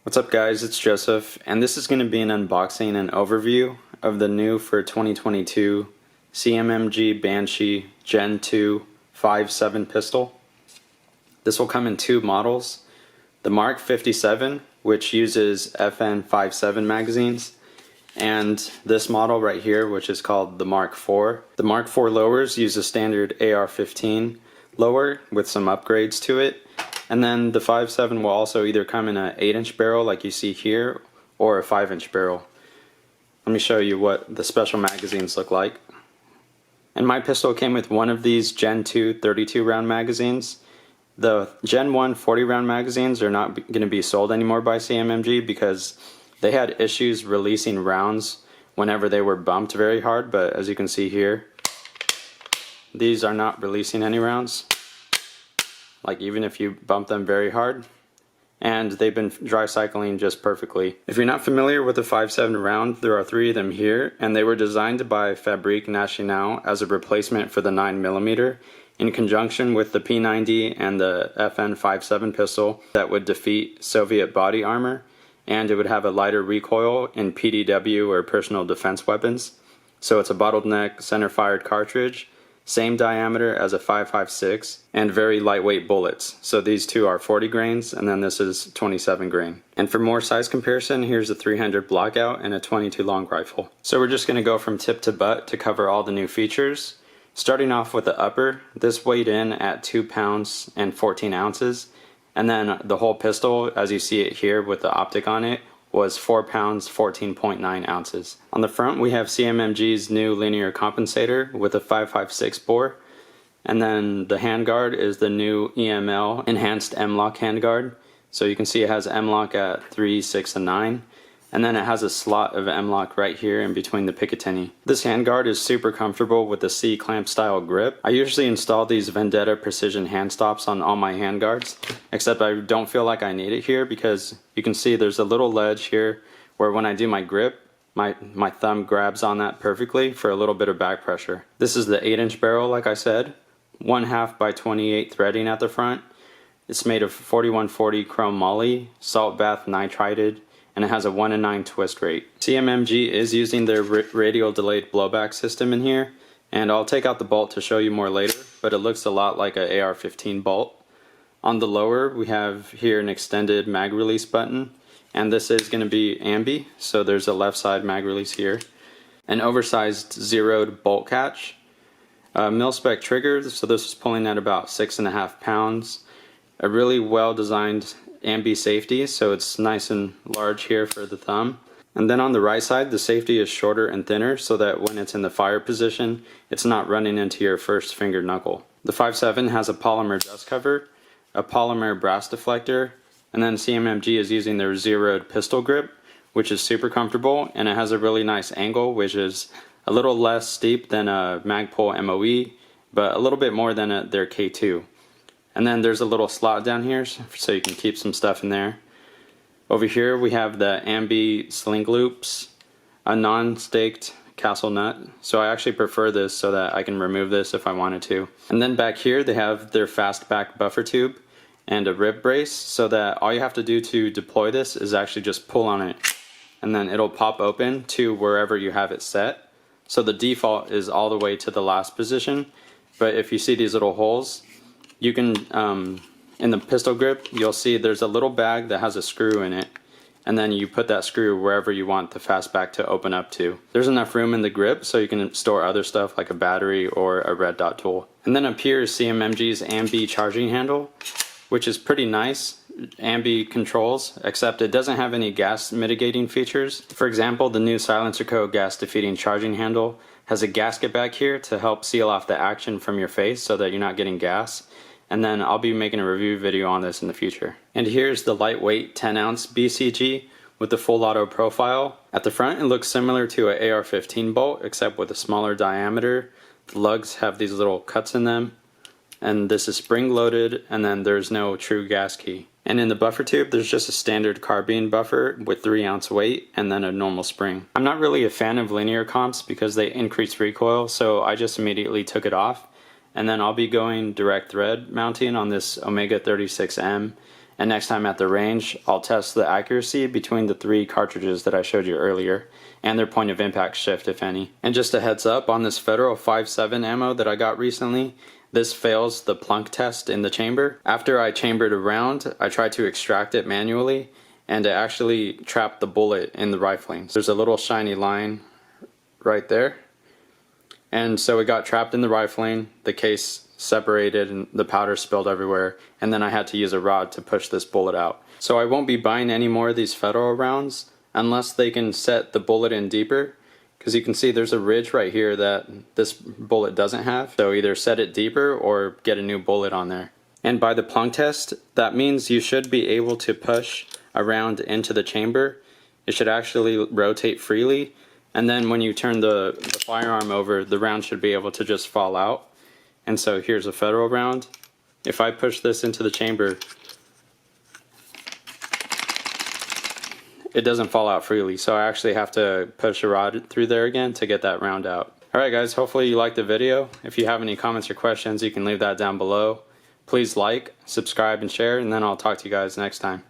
What's up guys, it's Joseph, and this is going to be an unboxing and overview of the new for 2022 CMMG Banshee Gen 2 5.7 pistol. This will come in two models, the Mk57, which uses FN 5.7 magazines, and this model right here, which is called the Mark IV. The Mark IV lowers use a standard AR-15 lower with some upgrades to it. And then the 5.7 will also either come in an 8-inch barrel like you see here, or a 5-inch barrel. Let me show you what the special magazines look like. And my pistol came with one of these Gen 2 32 round magazines. The Gen 1 40 round magazines are not going to be sold anymore by CMMG because they had issues releasing rounds whenever they were bumped very hard, but as you can see here, these are not releasing any rounds. Like even if you bump them very hard, and they've been dry cycling just perfectly. If you're not familiar with the 5.7 round, there are three of them here, and they were designed by Fabrique Nationale as a replacement for the 9mm in conjunction with the P90 and the FN 5.7 pistol that would defeat Soviet body armor, and it would have a lighter recoil in PDW or personal defense weapons. So it's a bottleneck center fired cartridge, same diameter as a 5.56, and very lightweight bullets. So these two are 40 grains, and then this is 27 grain. And for more size comparison, here's a 300 blockout and a 22 long rifle. So we're just going to go from tip to butt to cover all the new features. Starting off with the upper, this weighed in at 2 pounds and 14 ounces. And then the whole pistol, as you see it here with the optic on it, was 4 pounds 14.9 ounces. On the front we have CMMG's new linear compensator with a 5.56 bore, and then the handguard is the new EML enhanced M-lock handguard. So you can see it has M-lock at 3, 6, and 9, and then it has a slot of M-lock right here in between the Picatinny. This handguard is super comfortable with the C-clamp style grip. I usually install these Vendetta precision hand stops on all my handguards, except I don't feel like I need it here because you can see there's a little ledge here where when I do my grip, my thumb grabs on that perfectly for a little bit of back pressure. This is the 8-inch barrel, like I said, 1/2 by 28 threading at the front. It's made of 4140 chrome moly, salt bath nitrided, and it has a 1-in-9 twist rate. CMMG is using their radial delayed blowback system in here, and I'll take out the bolt to show you more later, but it looks a lot like an AR-15 bolt. On the lower, we have here an extended mag release button, and this is going to be ambi, so there's a left side mag release here. An oversized zeroed bolt catch. Mil-spec trigger, so this is pulling at about 6.5 pounds. A really well designed ambi safety, so it's nice and large here for the thumb. And then on the right side, the safety is shorter and thinner so that when it's in the fire position, it's not running into your first finger knuckle. The 5.7 has a polymer dust cover, a polymer brass deflector, and then CMMG is using their zeroed pistol grip, which is super comfortable, and it has a really nice angle, which is a little less steep than a Magpul MOE, but a little bit more than their K2. And then there's a little slot down here so you can keep some stuff in there. Over here we have the ambi sling loops, a non-staked castle nut. So I actually prefer this so that I can remove this if I wanted to. And then back here they have their fastback buffer tube and a rib brace so that all you have to do to deploy this is actually just pull on it and then it'll pop open to wherever you have it set. So the default is all the way to the last position, but if you see these little holes, you can, in the pistol grip, you'll see there's a little bag that has a screw in it, and then you put that screw wherever you want the fastback to open up to. There's enough room in the grip so you can store other stuff like a battery or a red dot tool. And then up here is CMMG's ambi charging handle, which is pretty nice. Ambi controls, except it doesn't have any gas mitigating features. For example, the new Silencer Co. gas defeating charging handle has a gasket back here to help seal off the action from your face so that you're not getting gas. And then I'll be making a review video on this in the future. And here's the lightweight 10-ounce BCG with the full auto profile. At the front it looks similar to an AR-15 bolt except with a smaller diameter. The lugs have these little cuts in them, and this is spring loaded, and then there's no true gas key. And in the buffer tube there's just a standard carbine buffer with 3-ounce weight and then a normal spring. I'm not really a fan of linear comps because they increase recoil, so I just immediately took it off. And then I'll be going direct thread mounting on this Omega 36M And next time at the range, I'll test the accuracy between the 3 cartridges that I showed you earlier, and their point of impact shift, if any. And just a heads up on this Federal 5.7 ammo that I got recently, this fails the plunk test in the chamber. After I chambered a round, I tried to extract it manually, and it actually trapped the bullet in the rifling. There's a little shiny line right there. And so it got trapped in the rifling, the case separated and the powder spilled everywhere, and then I had to use a rod to push this bullet out. So I won't be buying any more of these Federal rounds unless they can set the bullet in deeper, because you can see there's a ridge right here that this bullet doesn't have. So either set it deeper or get a new bullet on there. And by the plunk test, that means you should be able to push a round into the chamber. It should actually rotate freely, and then when you turn the firearm over, the round should be able to just fall out. And so here's a Federal round. If I push this into the chamber, it doesn't fall out freely, so I actually have to push a rod through there again to get that round out. Alright guys, hopefully you liked the video. If you have any comments or questions, you can leave that down below. Please like, subscribe, and share, and then I'll talk to you guys next time.